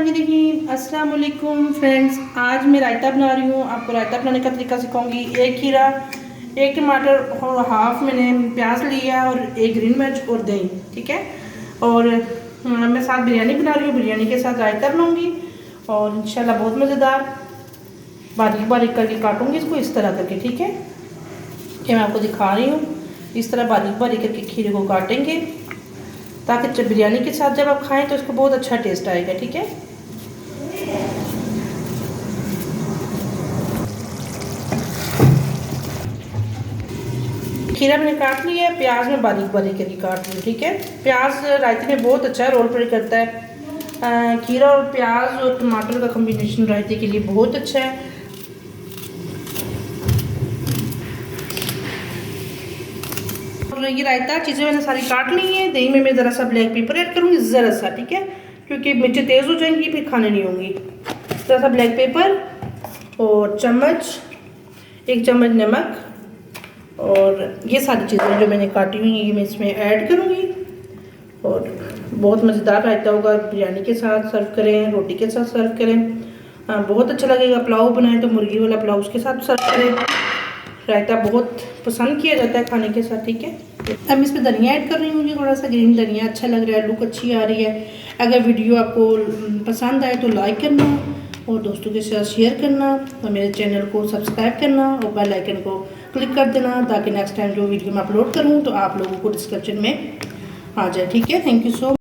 बिस्मिल्लाहिर्रहमानिर्रहीम। अस्सलाम वालेकुम फ्रेंड्स, आज मैं रायता बना रही हूँ। आपको रायता बनाने का तरीका सिखाऊंगी। एक खीरा, एक टमाटर और हाफ मैंने प्याज लिया और एक ग्रीन मिर्च और दही, ठीक है। और मैं साथ बिरयानी बना रही हूँ, बिरयानी के साथ रायता बनाऊँगी और इंशाल्लाह बहुत मज़ेदार। बारीक बारीक करके काटूँगी इसको इस तरह करके, ठीक है। ये मैं आपको दिखा रही हूँ, इस तरह बारीक बारीक करके खीरे को काटेंगे ताकि जब बिरयानी के साथ जब आप खाएं तो इसको बहुत अच्छा टेस्ट आएगा, ठीक है। खीरा मैंने काट लिया है, प्याज में बारीक बारीक करके काट लिया, ठीक है। प्याज रायते में बहुत अच्छा रोल प्ले करता है। खीरा और प्याज और टमाटर का कॉम्बिनेशन रायते के लिए बहुत अच्छा है। और ये रायता चीज़ें मैंने सारी काट ली हैं। दही में मैं ज़रा सा ब्लैक पेपर ऐड करूँगी, ज़रा सा, ठीक है, क्योंकि मिर्चें तेज़ हो जाएंगी फिर खाने नहीं होंगी। ज़रा सा ब्लैक पेपर और एक चम्मच नमक और ये सारी चीज़ें जो मैंने काटी हुई हैं ये मैं इसमें ऐड करूँगी। और बहुत मज़ेदार रायता होगा। बिरयानी के साथ सर्व करें, रोटी के साथ सर्व करें, बहुत अच्छा लगेगा। पुलाव बनाएं तो मुर्गी वाला पुलाव उसके साथ सर्व करें। रायता बहुत पसंद किया जाता है खाने के साथ, ठीक है। अब इसमें धनिया ऐड कर रही हूँ, मुझे थोड़ा सा ग्रीन धनिया अच्छा लग रहा है, लुक अच्छी आ रही है। अगर वीडियो आपको पसंद आए तो लाइक करना और दोस्तों के साथ शेयर करना और मेरे चैनल को सब्सक्राइब करना और बेल आइकन को क्लिक कर देना ताकि नेक्स्ट टाइम जो वीडियो मैं अपलोड करूँ तो आप लोगों को डिस्क्रिप्शन में आ जाए, ठीक है। Thank you so